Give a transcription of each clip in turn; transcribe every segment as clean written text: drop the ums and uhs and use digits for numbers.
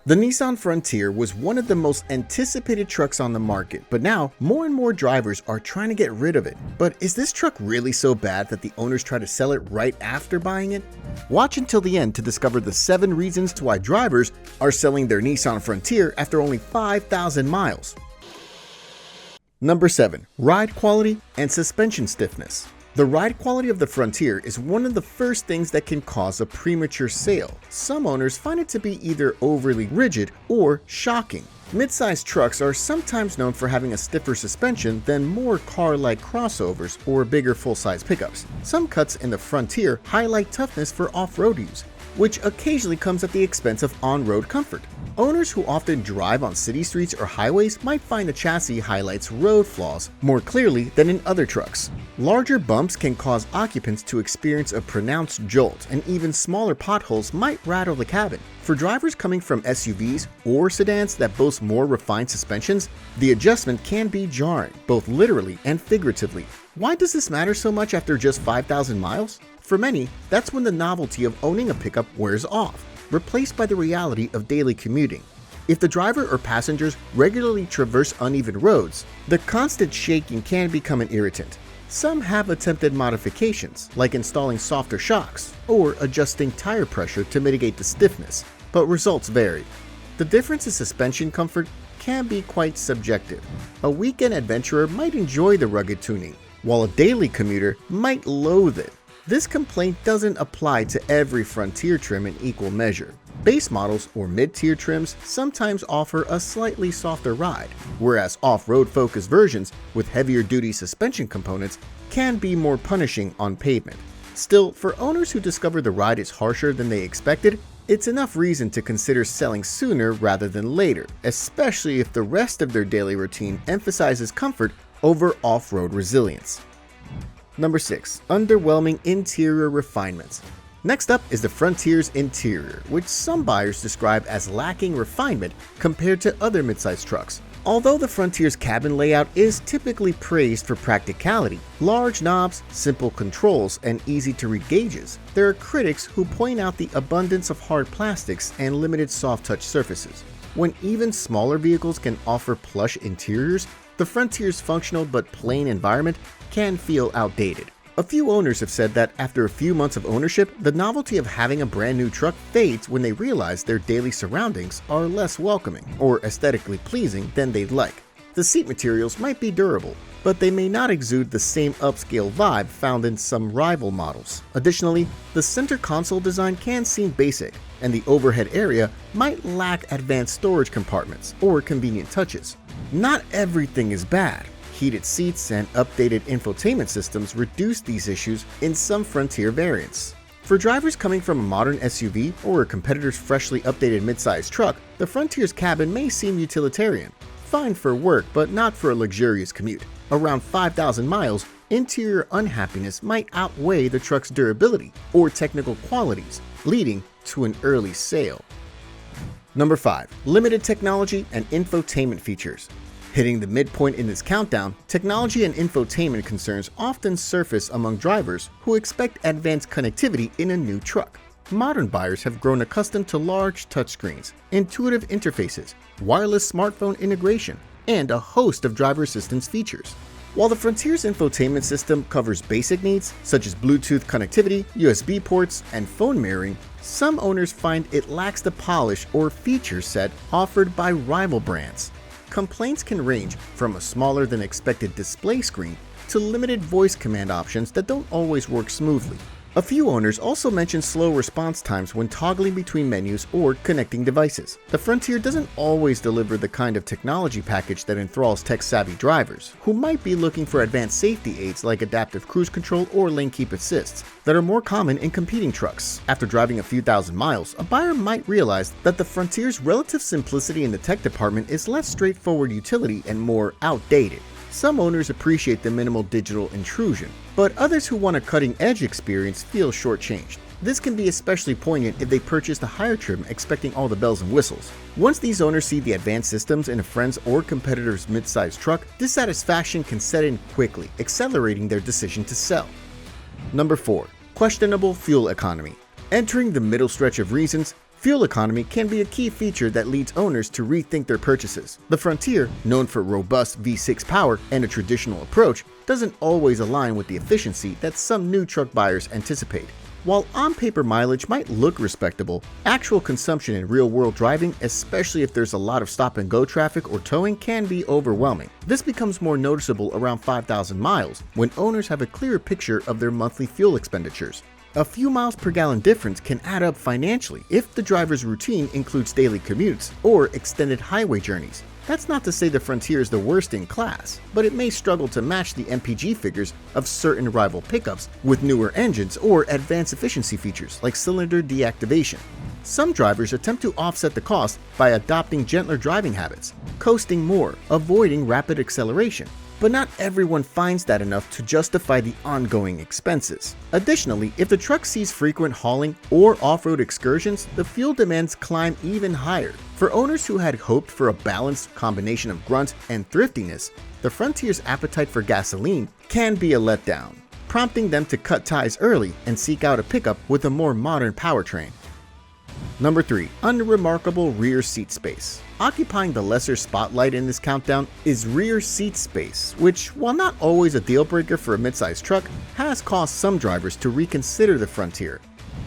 The Nissan Frontier was one of the most anticipated trucks on the market, but now more and more drivers are trying to get rid of it. But is this truck really so bad that the owners try to sell it right after buying it? Watch until the end to discover the 7 reasons to why drivers are selling their Nissan Frontier after only 5,000 miles. Number 7. Ride quality and suspension stiffness. The ride quality of the Frontier is one of the first things that can cause a premature sale. Some owners find it to be either overly rigid or shocking. Mid-sized trucks are sometimes known for having a stiffer suspension than more car-like crossovers or bigger full-size pickups. Some cuts in the Frontier highlight toughness for off-road use, which occasionally comes at the expense of on-road comfort. Owners who often drive on city streets or highways might find the chassis highlights road flaws more clearly than in other trucks. Larger bumps can cause occupants to experience a pronounced jolt, and even smaller potholes might rattle the cabin. For drivers coming from SUVs or sedans that boast more refined suspensions, the adjustment can be jarring, both literally and figuratively. Why does this matter so much after just 5,000 miles? For many, that's when the novelty of owning a pickup wears off, replaced by the reality of daily commuting. If the driver or passengers regularly traverse uneven roads, the constant shaking can become an irritant. Some have attempted modifications, like installing softer shocks or adjusting tire pressure to mitigate the stiffness, but results vary. The difference in suspension comfort can be quite subjective. A weekend adventurer might enjoy the rugged tuning, while a daily commuter might loathe it. This complaint doesn't apply to every Frontier trim in equal measure. Base models or mid-tier trims sometimes offer a slightly softer ride, whereas off-road focused versions with heavier duty suspension components can be more punishing on pavement. Still, for owners who discover the ride is harsher than they expected, it's enough reason to consider selling sooner rather than later, especially if the rest of their daily routine emphasizes comfort over off-road resilience. Number 6. Underwhelming interior refinements. Next up is the Frontier's interior, which some buyers describe as lacking refinement compared to other midsize trucks. Although the Frontier's cabin layout is typically praised for practicality, large knobs, simple controls, and easy-to-read gauges, there are critics who point out the abundance of hard plastics and limited soft-touch surfaces. When even smaller vehicles can offer plush interiors, the Frontier's functional but plain environment can feel outdated. A few owners have said that after a few months of ownership, the novelty of having a brand new truck fades when they realize their daily surroundings are less welcoming or aesthetically pleasing than they'd like. The seat materials might be durable, but they may not exude the same upscale vibe found in some rival models. Additionally, the center console design can seem basic, and the overhead area might lack advanced storage compartments or convenient touches. Not everything is bad. Heated seats and updated infotainment systems reduce these issues in some Frontier variants. For drivers coming from a modern SUV or a competitor's freshly updated midsize truck, the Frontier's cabin may seem utilitarian. Fine for work, but not for a luxurious commute. Around 5,000 miles, interior unhappiness might outweigh the truck's durability or technical qualities, leading to an early sale. Number 5. Limited technology and infotainment features. Hitting the midpoint in this countdown, technology and infotainment concerns often surface among drivers who expect advanced connectivity in a new truck. Modern buyers have grown accustomed to large touchscreens, intuitive interfaces, wireless smartphone integration, and a host of driver assistance features. While the Frontier's infotainment system covers basic needs such as Bluetooth connectivity, USB ports, and phone mirroring, some owners find it lacks the polish or feature set offered by rival brands. Complaints can range from a smaller than expected display screen to limited voice command options that don't always work smoothly. A few owners also mention slow response times when toggling between menus or connecting devices. The Frontier doesn't always deliver the kind of technology package that enthralls tech-savvy drivers, who might be looking for advanced safety aids like adaptive cruise control or lane keep assists that are more common in competing trucks. After driving a few thousand miles, a buyer might realize that the Frontier's relative simplicity in the tech department is less straightforward utility and more outdated. Some owners appreciate the minimal digital intrusion, but others who want a cutting-edge experience feel shortchanged. This can be especially poignant if they purchase the higher trim expecting all the bells and whistles. Once these owners see the advanced systems in a friend's or competitor's midsize truck, dissatisfaction can set in quickly, accelerating their decision to sell. Number 4. Questionable fuel economy. Entering the middle stretch of reasons, Fuel economy can be a key feature that leads owners to rethink their purchases. The Frontier, known for robust V6 power and a traditional approach, doesn't always align with the efficiency that some new truck buyers anticipate. While on-paper mileage might look respectable, actual consumption in real-world driving, especially if there's a lot of stop-and-go traffic or towing, can be overwhelming. This becomes more noticeable around 5,000 miles, when owners have a clearer picture of their monthly fuel expenditures. A few miles per gallon difference can add up financially if the driver's routine includes daily commutes or extended highway journeys. That's not to say the Frontier is the worst in class, but it may struggle to match the MPG figures of certain rival pickups with newer engines or advanced efficiency features like cylinder deactivation. Some drivers attempt to offset the cost by adopting gentler driving habits, coasting more, avoiding rapid acceleration. But not everyone finds that enough to justify the ongoing expenses. Additionally, if the truck sees frequent hauling or off-road excursions, the fuel demands climb even higher. For owners who had hoped for a balanced combination of grunt and thriftiness, the Frontier's appetite for gasoline can be a letdown, prompting them to cut ties early and seek out a pickup with a more modern powertrain. Number 3. Unremarkable rear seat space. Occupying the lesser spotlight in this countdown is rear seat space, which, while not always a deal breaker for a midsize truck, has caused some drivers to reconsider the Frontier.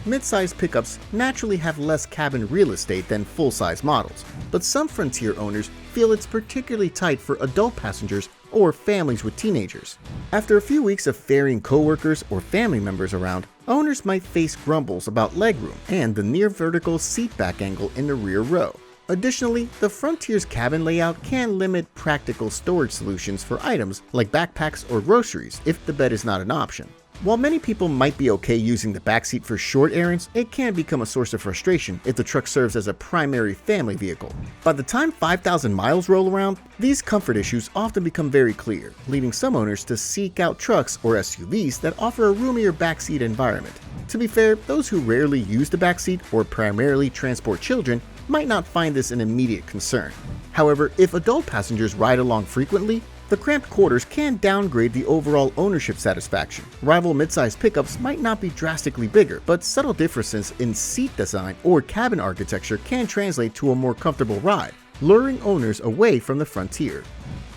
Midsize pickups naturally have less cabin real estate than full-size models, but some Frontier owners feel it's particularly tight for adult passengers or families with teenagers. After a few weeks of ferrying coworkers or family members around, owners might face grumbles about legroom and the near vertical seat back angle in the rear row. Additionally, the Frontier's cabin layout can limit practical storage solutions for items like backpacks or groceries if the bed is not an option. While many people might be okay using the backseat for short errands, it can become a source of frustration if the truck serves as a primary family vehicle. By the time 5,000 miles roll around, these comfort issues often become very clear, leading some owners to seek out trucks or SUVs that offer a roomier backseat environment. To be fair, those who rarely use the backseat or primarily transport children might not find this an immediate concern. However, if adult passengers ride along frequently, the cramped quarters can downgrade the overall ownership satisfaction. Rival midsize pickups might not be drastically bigger, but subtle differences in seat design or cabin architecture can translate to a more comfortable ride, luring owners away from the Frontier.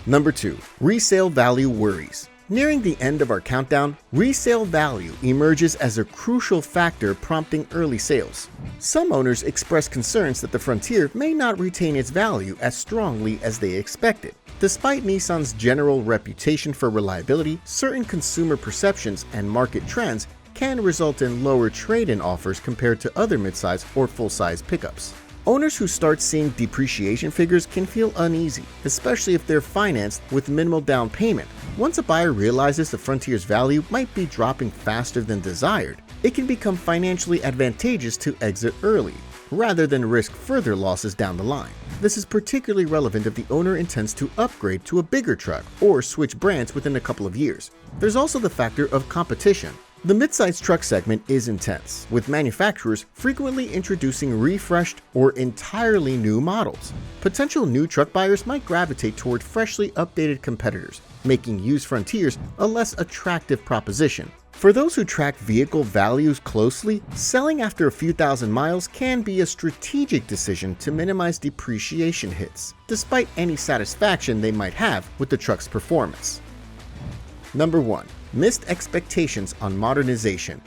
Number 2. Resale value worries. Nearing the end of our countdown, resale value emerges as a crucial factor prompting early sales. Some owners express concerns that the Frontier may not retain its value as strongly as they expected. Despite Nissan's general reputation for reliability, certain consumer perceptions and market trends can result in lower trade-in offers compared to other midsize or full-size pickups. Owners who start seeing depreciation figures can feel uneasy, especially if they're financed with minimal down payment. Once a buyer realizes the Frontier's value might be dropping faster than desired, it can become financially advantageous to exit early, rather than risk further losses down the line. This is particularly relevant if the owner intends to upgrade to a bigger truck or switch brands within a couple of years. There's also the factor of competition. The midsize truck segment is intense, with manufacturers frequently introducing refreshed or entirely new models. Potential new truck buyers might gravitate toward freshly updated competitors, making used Frontiers a less attractive proposition. For those who track vehicle values closely, selling after a few thousand miles can be a strategic decision to minimize depreciation hits, despite any satisfaction they might have with the truck's performance. Number 1. Missed expectations on modernization.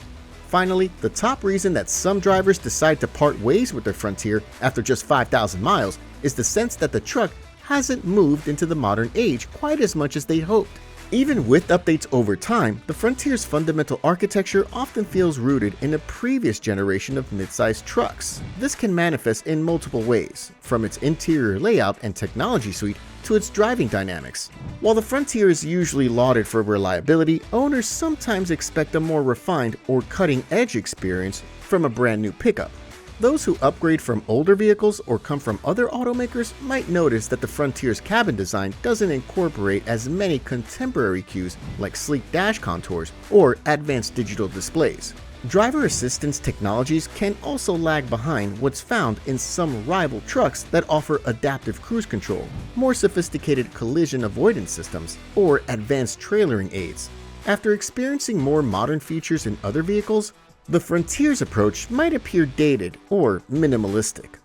Finally, the top reason that some drivers decide to part ways with their Frontier after just 5,000 miles is the sense that the truck hasn't moved into the modern age quite as much as they'd hoped. Even with updates over time, the Frontier's fundamental architecture often feels rooted in a previous generation of midsize trucks. This can manifest in multiple ways, from its interior layout and technology suite to its driving dynamics. While the Frontier is usually lauded for reliability, owners sometimes expect a more refined or cutting-edge experience from a brand new pickup. Those who upgrade from older vehicles or come from other automakers might notice that the Frontier's cabin design doesn't incorporate as many contemporary cues like sleek dash contours or advanced digital displays. Driver assistance technologies can also lag behind what's found in some rival trucks that offer adaptive cruise control, more sophisticated collision avoidance systems, or advanced trailering aids. After experiencing more modern features in other vehicles, The Frontier's approach might appear dated or minimalistic.